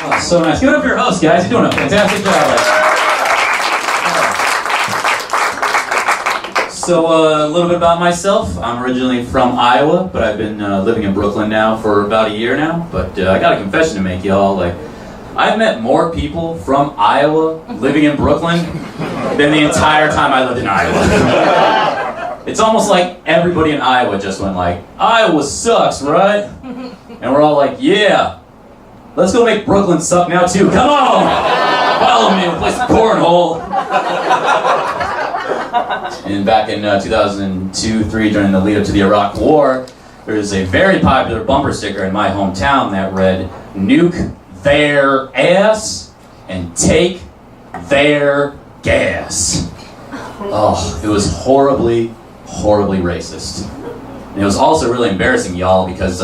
Oh, so nice. Give it up for your host, guys. You're doing a fantastic job. So a little bit about myself. I'm originally from Iowa, but I've been living in Brooklyn now for about a year now. But I got a confession to make, y'all. Like, I've met more people from Iowa living in Brooklyn than the entire time I lived in Iowa. It's almost like everybody in Iowa just went like, Iowa sucks, right? And we're all like, yeah. Let's go make Brooklyn suck now too. Come on! Follow me, we'll play some cornhole. And back in 2002-03, during the lead up to the Iraq War, there was a very popular bumper sticker in my hometown that read, "Nuke their ass and take their gas." Oh, it was horribly, horribly racist. And it was also really embarrassing, y'all, because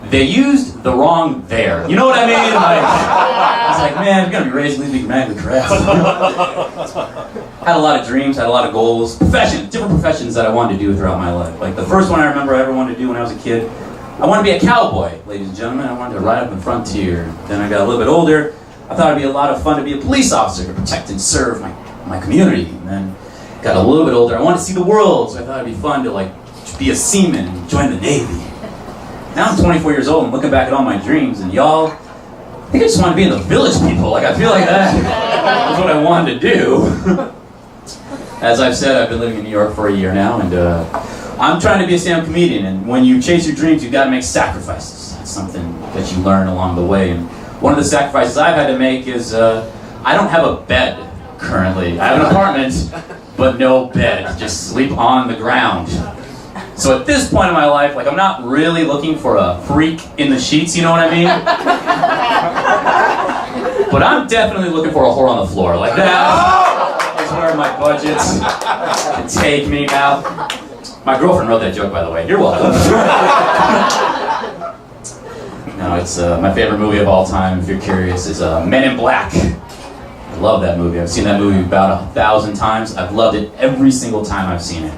they used the wrong there. You know what I mean? Like, I was like, man, you're gonna be raised legally, grammatically correct. I had a lot of dreams, had a lot of goals, different professions that I wanted to do throughout my life. Like the first one I remember I ever wanted to do when I was a kid, I wanted to be a cowboy, ladies and gentlemen. I wanted to ride up the frontier. Then I got a little bit older. I thought it'd be a lot of fun to be a police officer, to protect and serve my community. And then got a little bit older. I wanted to see the world, so I thought it'd be fun to like be a seaman and join the Navy. Now I'm 24 years old and looking back at all my dreams, and y'all, I think I just want to be in the Village People. Like, I feel like that's what I wanted to do. As I've said, I've been living in New York for a year now, and I'm trying to be a stand-up comedian, and when you chase your dreams, you've got to make sacrifices. That's something that you learn along the way, and one of the sacrifices I've had to make is I don't have a bed currently. I have an apartment, but no bed. Just sleep on the ground. So at this point in my life, like, I'm not really looking for a freak in the sheets, you know what I mean? But I'm definitely looking for a whore on the floor. Like, that is where my budgets can take me now. My girlfriend wrote that joke, by the way. You're welcome. No, it's my favorite movie of all time, if you're curious, is Men in Black. I love that movie. I've seen that movie about 1,000 times. I've loved it every single time I've seen it.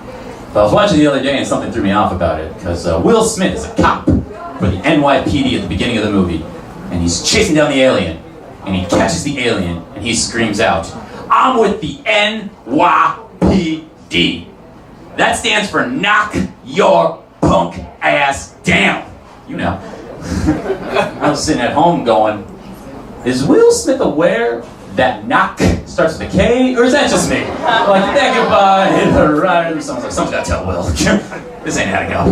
But I was watching the other day and something threw me off about it, because Will Smith is a cop for the NYPD at the beginning of the movie, and he's chasing down the alien, and he catches the alien, and he screams out, "I'm with the NYPD. That stands for knock your punk ass down." You know. I was sitting at home going, is Will Smith aware that knock starts with a K, or is that just me? Like, did that get by, hit the right? Someone's got to tell Will. This ain't how to go.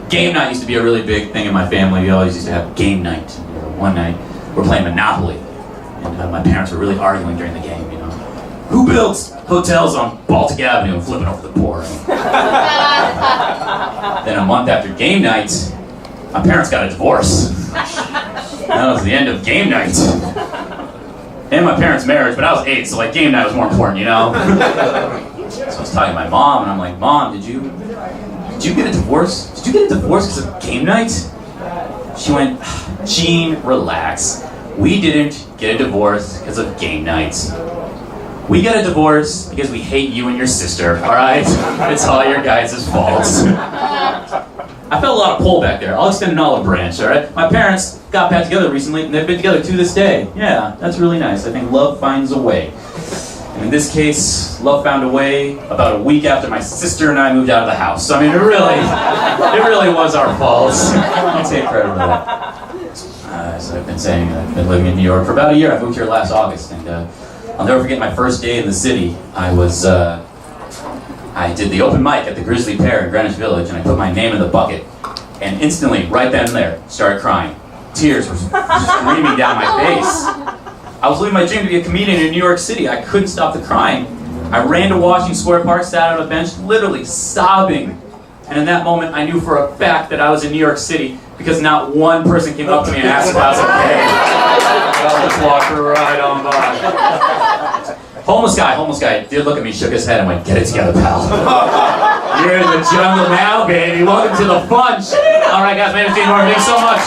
Game night used to be a really big thing in my family. We always used to have game night. One night, we're playing Monopoly, and my parents were really arguing during the game, you know. Who builds hotels on Baltic Avenue and flipping over the poor? Then a month after game night, my parents got a divorce. That was the end of game night. And my parents' marriage, but I was 8, so like game night was more important, you know? So I was talking to my mom, and I'm like, "Mom, did you get a divorce? Did you get a divorce because of game night?" She went, "Gene, relax. We didn't get a divorce because of game nights. We got a divorce because we hate you and your sister, alright? It's all your guys' faults." I felt a lot of pull back there. I'll extend an olive branch, alright? My parents got back together recently, and they've been together to this day. Yeah, that's really nice. I think love finds a way. And in this case, love found a way about a week after my sister and I moved out of the house. So, I mean, it really was our fault. I'll take credit for that. As I've been saying, I've been living in New York for about a year. I moved here last August, and I'll never forget my first day in the city. I did the open mic at the Grizzly Pear in Greenwich Village, and I put my name in the bucket, and instantly, right then and there, started crying. Tears were streaming down my face. I was living my dream to be a comedian in New York City. I couldn't stop the crying. I ran to Washington Square Park, sat on a bench, literally sobbing. And in that moment, I knew for a fact that I was in New York City, because not one person came up to me and asked if I was okay. I just walked right on by. Homeless guy did look at me, shook his head, and went, "Get it together, pal. You're in the jungle now, baby. Welcome to the fun." All right, guys, made it 15 more. Thanks so much.